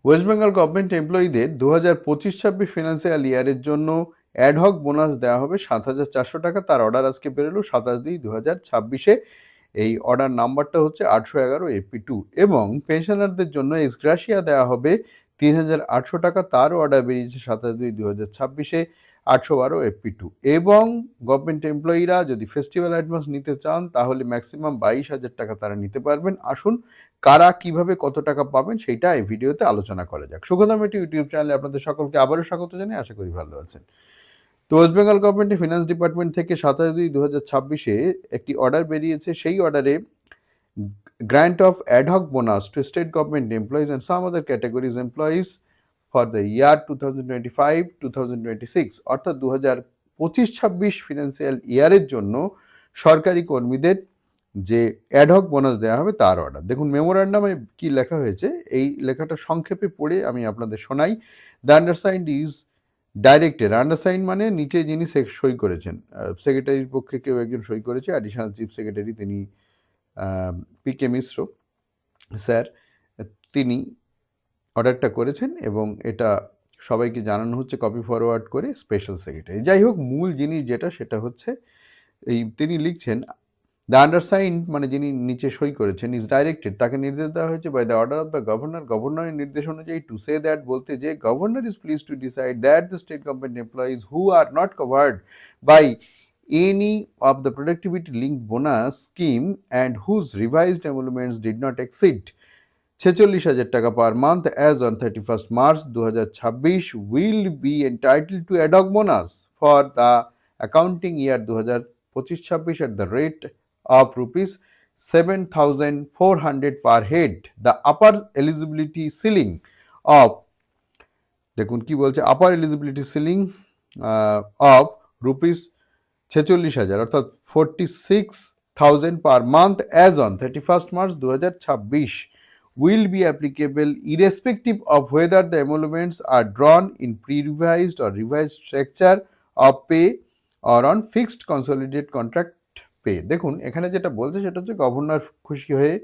West Bengal government এমপ্লয়ীদের 2025-26 financial ইয়ারের জন্য ad hoc bonus দেওয়া হবে 7,400 টাকা। তার অর্ডার আজকে বেরোলো 27/2/2026-এ। এই অর্ডার নাম্বারটা হচ্ছে 811 AP2। এবং পেনশনারদের জন্য এক্সগ্রাসিয়া দেওয়া হবে 3,800 টাকা। তারও অর্ডার বেরিয়েছে 27/2/2026-এ, 812 AP2। এবং গভর্নমেন্ট এমপ্লয়িরা যদি ফেস্টিভ্যাল অ্যাডভান্স নিতে চান তাহলে ম্যাক্সিমাম 22,000 টাকা তারা নিতে পারবেন। আসুন কারা কিভাবে কত টাকা পাবেন সেইটা এই ভিডিওতে আলোচনা করা যাক। সুখদম এটি ইউটিউব চ্যানেলে আপনাদের সকলকে আবারও স্বাগত জানাই, আশা করি ভালো আছেন। তো ওয়েস্ট বেঙ্গল গভর্নমেন্টের ফিনান্স ডিপার্টমেন্ট থেকে 27/2/2026-এ একটি অর্ডার বেরিয়েছে। সেই অর্ডারে grant of ad hoc bonus two state government employees and some other categories employees for the year 2025-2026, অর্থাৎ 2025-26 ফিনান্সিয়াল ইয়ারের জন্য সরকারি কর্মীদের যে অ্যাডহক বোনাস দেওয়া হবে তার অর্ডার। দেখুন মেমোরান্ডামে কি লেখা হয়েছে, এই লেখাটা সংক্ষেপে পড়ে আমি আপনাদের শোনাই। The undersigned is directed. Undersign মানে নিচে যিনি সই করেছেন, সেক্রেটারির পক্ষে কেউ একজন সই করেছে, অ্যাডিশনাল চিফ সেক্রেটারি তিনি PK মিশ্র স্যার, তিনি অর্ডারটা করেছেন এবং এটা সবাইকে জানানো হচ্ছে কপি ফরওয়ার্ড করে স্পেশাল সেক্রেটারি। যাই হোক, মূল জিনিস যেটা সেটা হচ্ছে এই তিনি লিখছেন দ্য আন্ডারসাইন্ড মানে যিনি নিচে সই করেছেন ইজ ডাইরেক্টেড, তাকে নির্দেশ দেওয়া হয়েছে by the order of the governor, গভর্নরের নির্দেশ অনুযায়ী টু সে দ্যাট বলতে যে governor is please to decide that the state government employees who are not covered by any of the productivity linked bonus scheme and whose revised emoluments did not exceed 46,000 টাকা per month as on 31st March 2026 will be entitled to ad hoc bonus for the accounting year 2025-26 at the rate of rupees 7,400 per head. The upper eligibility ceiling of দেখুন কি বলছে, আপার eligibility ceiling of rupees 46,000 অর্থাৎ 46,000 per month as on 31st March 2026 will be applicable irrespective of whether the emoluments are drawn in pre-revised or revised structure of pay or on fixed consolidated contract pay. দেখুন এখানে যেটা বলছে সেটা হচ্ছে governor খুশি হয়ে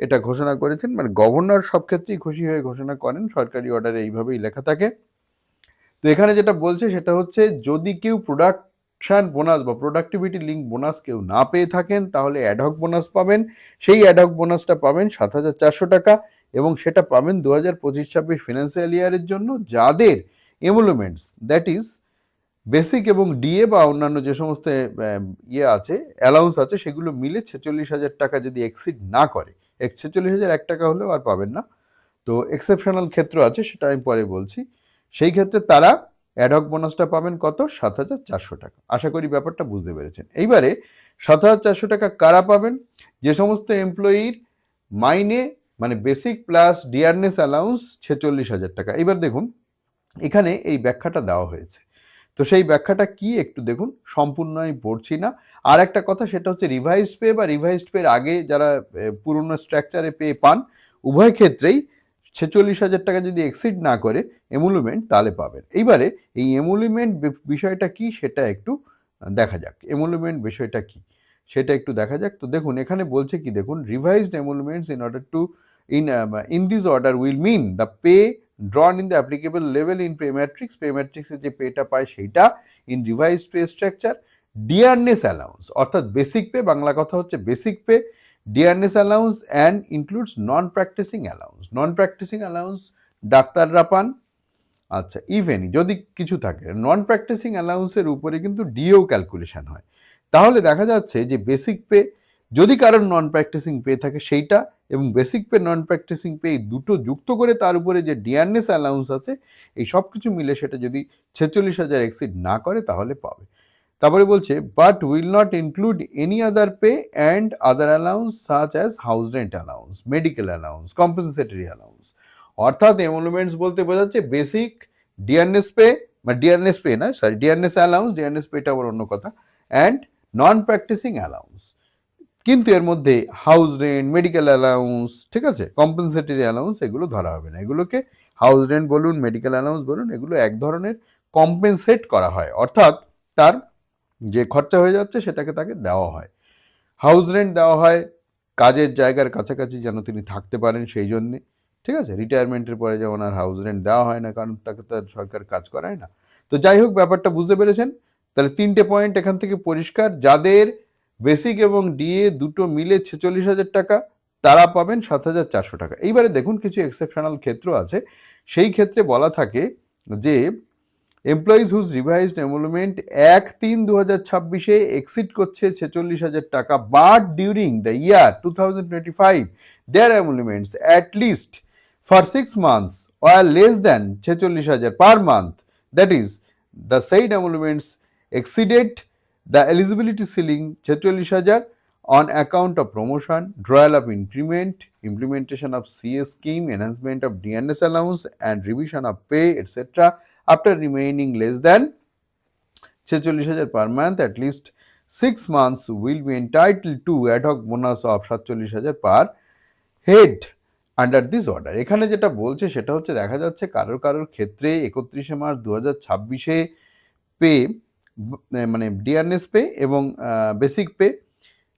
এটা ঘোষণা করেছেন, মানে গভর্নর সব ক্ষেত্রেই খুশি হয়ে ঘোষণা করেন, সরকারি অর্ডারে এইভাবেই লেখা থাকে। তো এখানে যেটা বলছে সেটা হচ্ছে যদি কেউ প্রোডাকশন বোনাস বা প্রোডাক্টিভিটি লিঙ্ক বোনাস কেউ না পেয়ে থাকেন তাহলে অ্যাডহক বোনাস পাবেন। সেই অ্যাডহক বোনাসটা পাবেন 7,400 টাকা এবং সেটা পাবেন 2025-26 ফিনান্সিয়াল ইয়ারের জন্য যাদের এমুলমেন্টস দ্যাট ইজ বেসিক এবং ডিএ বা অন্যান্য যে সমস্ত ইয়ে আছে অ্যালাউন্স আছে সেগুলো মিলে 46,000 টাকা যদি এক্সিড না করে, 46,001 টাকা হলেও আর পাবেন না। তো এক্সেপশনাল ক্ষেত্র আছে সেটা আমি পরে বলছি। সেই ক্ষেত্রে তারা অ্যাডহক বোনাসটা পাবেন কত, 7,400 টাকা। আশা করি ব্যাপারটা বুঝতে পেরেছেন। এইবারে 7,400 টাকা কারা পাবেন, যে সমস্ত এমপ্লয়ির মাইনে মানে বেসিক প্লাস ডিয়ারনেস অ্যালাউন্স 46,000 টাকা। এবার দেখুন এখানে এই ব্যাখ্যাটা দেওয়া হয়েছে, তো সেই ব্যাখ্যাটা কি একটু দেখুন, সম্পূর্ণ আমি পড়ছি না। আর একটা কথা সেটা হচ্ছে রিভাইজড পে বা রিভাইজড পের আগে যারা পুরনো স্ট্রাকচারে পে পান উভয় ক্ষেত্রেই 46,000 টাকা যদি এক্সিড না করে এমুলমেন্ট তাহলে পাবেন। এইবারে এই এমুলমেন্ট বিষয়টা কি সেটা একটু দেখা যাক, এমুলমেন্ট বিষয়টা কি সেটা একটু দেখা যাক। তো দেখুন এখানে বলছে কি, দেখুন revised emoluments in order to in this order will mean the pay drawn in the applicable level in pay matrix, pay matrix এ যে পেটা পায় সেইটা, in revised pay structure, dearness allowance অর্থাৎ বেসিক পে, বাংলা কথা হচ্ছে basic pay, dearness allowance and includes non practising allowance. Non practising allowance ডাক্তাররা পান, আচ্ছা ইভেন যদি কিছু থাকে নন প্র্যাকটিসিং অ্যালাউন্সের উপরে কিন্তু ডিও ক্যালকুলেশন হয়। তাহলে দেখা যাচ্ছে যে বেসিক পে যদি কারোর নন প্র্যাকটিসিং পে থাকে সেইটা এবং বেসিক পে নন প্র্যাকটিসিং পে দুটো যুক্ত করে তার উপরে যে ডিয়ারনেস অ্যালাউন্স আছে এই সব কিছু মিলে সেটা যদি 46,000 এক্সিড না করে তাহলে পাবে। তারপরে বলছে but will not include any other pay and other allowance such as house rent allowance, medical allowance, compensatory allowance. অর্থাৎ এমুলমেন্টস বলতে বোঝাচ্ছে বেসিক, ডিয়ারনেস পে বা ডিয়ারনেস পে না সরি ডিয়ারনেস অ্যালাউন্স, ডিয়ারনেস পেটা আবার অন্য কথা, অ্যান্ড নন প্র্যাকটিসিং অ্যালাউন্স। কিন্তু এর মধ্যে হাউস রেন্ট, মেডিকেল অ্যালাউন্স, ঠিক আছে, কম্পেনসেটরি অ্যালাউন্স এগুলো ধরা হবে না। এগুলোকে হাউস রেন্ট বলুন, মেডিকেল অ্যালাউন্স বলুন, এগুলো এক ধরনের কম্পেনসেট করা হয়, অর্থাৎ তার যে খরচা হয়ে যাচ্ছে সেটাকে তাকে দেওয়া হয়। হাউস রেন্ট দেওয়া হয় কাজের জায়গার কাছাকাছি যেন তিনি থাকতে পারেন সেই জন্যে, ঠিক আছে, রিটায়ারমেন্টের পরে যেমন আর হাউস রেন্ট দেওয়া হয় না, কারণ তাকে তো আর সরকার কাজ করায় না। তো যাই হোক, ব্যাপারটা বুঝতে পেরেছেন। তাহলে 3টে পয়েন্ট এখান থেকে পরিষ্কার। যাদের বেসিক এবং ডিএ দুটো মিলে 46,000 টাকা, তারা পাবেন 7,400 টাকা। এইবারে দেখুন, কিছু এক্সেপশনাল ক্ষেত্র আছে। সেই ক্ষেত্রে বলা থাকে যে employees whose revised emolument 1/3/2026 exceed করছে 46,000 টাকা, but during the year 2025 their emoluments at least for 6 months or less than 46,000 per month, that is the said emoluments exceeded the eligibility ceiling 46,000 on account of promotion, drawal of increment, implementation of CS scheme, enhancement of DNS allowance and revision of pay, etc. after remaining less than 46,000 per month at least 6 months will be entitled to ad hoc bonus of 47,000 per head under this order. এখানে যেটা বলছে সেটা হচ্ছে, দেখা যাচ্ছে কারোর ক্ষেত্রে 31শে March 2026-এ pay, মানে ডিআরএস পে এবং বেসিক পে,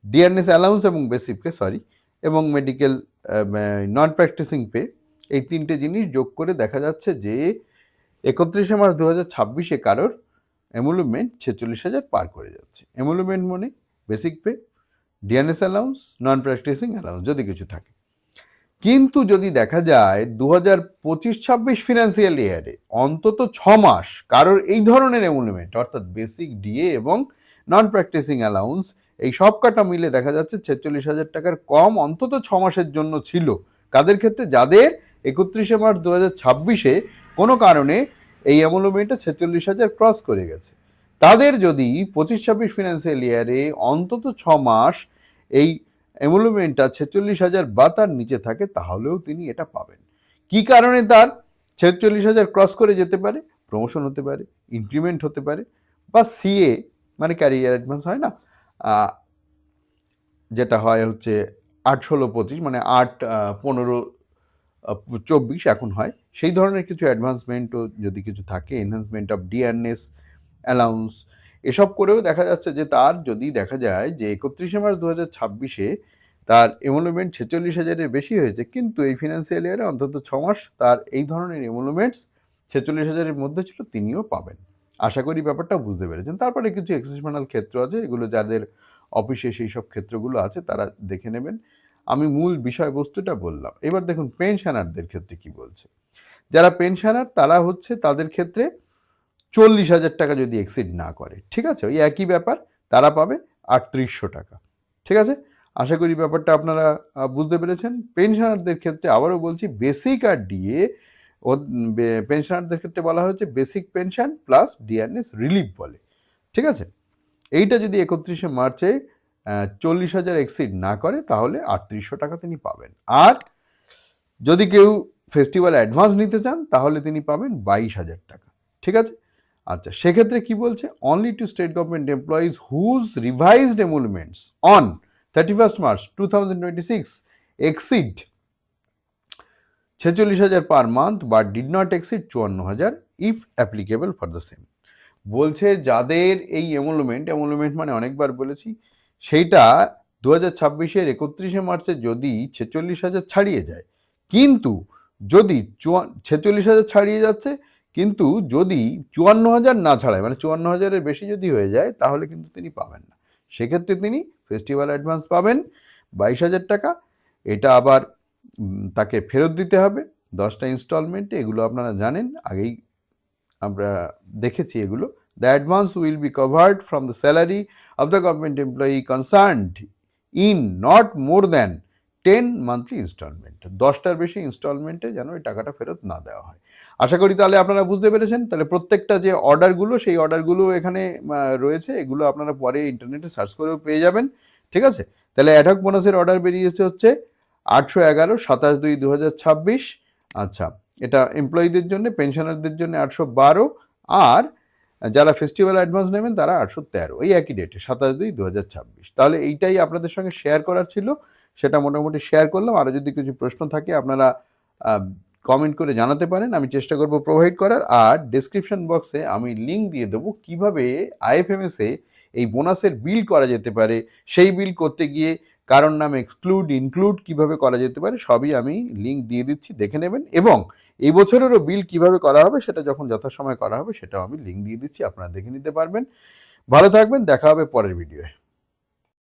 ডিআরএস অ্যালাউন্স এবং বেসিক পে, সরি, এবং মেডিকেল নন প্র্যাকটিসিং পে, এই 3টে জিনিস যোগ করে দেখা যাচ্ছে যে 31শে মার্চ 2026-এ কারোর এমলুমেন্ট 46,000 পার করে যাচ্ছে। এমলুমেন্ট মানে basic pay, DRS allowance, non practising allowance যদি কিছু থাকে। কিন্তু যদি দেখা যায় 2025-26 ফিনান্সিয়াল ইয়ারে অন্তত 6 মাস কারোর এই ধরনের এমলুমেন্ট, অর্থাৎ বেসিক, ডিএ এবং নন প্র্যাকটিসিং অ্যালাউন্স, এই সব কটা মিলে দেখা যাচ্ছে 46,000 টাকার কম অন্তত 6 মাসের জন্য ছিল। কাদের ক্ষেত্রে? যাদের 31শে মার্চ 2026-এ কোনো কারণে এই এমলুমেন্টটা 46,000 ক্রস করে গেছে, তাদের যদি 25-26 ফিনান্সিয়াল ইয়ারে অন্তত 6 মাস এই এমলুমেন্টটা 46,000 বা তার নিচে থাকে, তাহলেও তিনি এটা পাবেন। কি কারণে তার 46,000 ক্রস করে যেতে পারে? প্রমোশন হতে পারে, ইনক্রিমেন্ট হতে পারে, বা সিএ মানে ক্যারিয়ার অ্যাডভান্স হয় না, যেটা হয় হচ্ছে 8-16-25, মানে 8-15-24 এখন হয়, সেই ধরনের কিছু অ্যাডভান্সমেন্টও যদি কিছু থাকে, এনহান্সমেন্ট অফ ডিআরএস অ্যালাউন্স, এসব করেও দেখা যাচ্ছে যে তার যদি দেখা যায় যে 31শে মার্চ 2026-এ তার এমলুমেন্ট 46,000-এর বেশি হয়েছে, কিন্তু এই ফিনান্সিয়াল ইয়ারে অন্তত 6 মাস তার এই ধরনের এমলুমেন্টস 46,000-এর মধ্যে ছিল, তিনিও পাবেন। আশা করি ব্যাপারটা বুঝতে পেরেছেন। তারপরে কিছু এক্সেপশনাল ক্ষেত্র আছে, এগুলো যাদের অফিসে সেই সব ক্ষেত্রগুলো আছে তারা দেখে নেবেন। আমি মূল বিষয়বস্তুটা বললাম। এবার দেখুন পেনশনারদের ক্ষেত্রে কি বলছে। যারা পেনশনার তারা হচ্ছে, তাদের ক্ষেত্রে 40,000 টাকা যদি এক্সিড না করে, ঠিক আছে, ওই একই ব্যাপার, তারা পাবে 3800 টাকা। ঠিক আছে, আশা করি ব্যাপারটা আপনারা বুঝতে পেরেছেন। পেনশনারদের ক্ষেত্রে আবারও বলছি, বেসিক আর ডিএ, পেনশনারদের ক্ষেত্রে বলা হয়েছে basic pension plus DRS relief বলে। ঠিক আছে, এইটা যদি 31শে মার্চে 40,000 এক্সিড না করে, তাহলে 3800 টাকা তিনি পাবেন। আর যদি কেউ ফেস্টিভ্যাল অ্যাডভান্স নিতে চান, তাহলে তিনি পাবেন 22,000 টাকা। ঠিক আছে, আচ্ছা, সেক্ষেত্রে কি বলছে? Only to state government employees whose revised emoluments on 31st March 2026 exceed 46,000 per month but did not exceed 54,000 if applicable for the same। বলছে যাদের এই এমলুমেন্ট মানে অনেকবার বলেছি, সেইটা 2026-এর 31শে মার্চে যদি 46,000 ছাড়িয়ে যায়, কিন্তু যদি 46,000 ছাড়িয়ে যাচ্ছে, কিন্তু যদি 54,000 না ছাড়ায়, মানে 54,000-এর বেশি যদি হয়ে যায়, তাহলে কিন্তু তিনি পাবেন না। সেক্ষেত্রে তিনি ফেস্টিভ্যাল অ্যাডভান্স পাবেন 22,000 টাকা। এটা আবার তাকে ফেরত দিতে হবে 10টা ইনস্টলমেন্টে। এগুলো আপনারা জানেন, আগেই আমরা দেখেছি এগুলো। The advance will be covered from the salary of the government employee concerned in not more than 10 monthly installment. 10টার বেশি ইনস্টলমেন্টে যেন এই টাকাটা ফেরত না দেওয়া হয়। আশা করি তাহলে আপনারা বুঝতে পেরেছেন। তাহলে প্রত্যেকটা যে অর্ডারগুলো, সেই অর্ডারগুলো এখানে রয়েছে, এগুলো আপনারা পরে ইন্টারনেটে সার্চ করেও পেয়ে যাবেন। ঠিক আছে, তাহলে অ্যাডহক বোনাসের অর্ডার বেরিয়েছে হচ্ছে 811 27/2/2026। আচ্ছা, এটা এমপ্লয়ীদের জন্য, পেনশনারদের জন্য 812, আর যারা ফেস্টিভ্যাল অ্যাডভান্স নেবেন তারা 813, এই একই ডেটে 27/2/2026। তাহলে এইটাই আপনাদের সঙ্গে শেয়ার করার ছিল, সেটা মোটামুটি শেয়ার করলাম। আরও যদি কিছু প্রশ্ন থাকে আপনারা কমেন্ট করে জানাতে পারেন, আমি চেষ্টা করব প্রোভাইড করার। আর ডেসক্রিপশন বক্সে আমি লিঙ্ক দিয়ে দেবো কিভাবে আইএফএমএসে এই বোনাসের বিল করা যেতে পারে। সেই বিল করতে গিয়ে কারণ নাম এক্সক্লুড ইনক্লুড কিভাবে করা যেতে পারে সবই আমি লিঙ্ক দিয়ে দিচ্ছি, দেখে নেবেন। এবং এই বছরেরও বিল কিভাবে করা হবে সেটা যখন যথাসময় করা হবে সেটাও আমি লিঙ্ক দিয়ে দিচ্ছি, আপনারা দেখে নিতে পারবেন। ভালো থাকবেন, দেখা হবে পরের ভিডিওয়ে।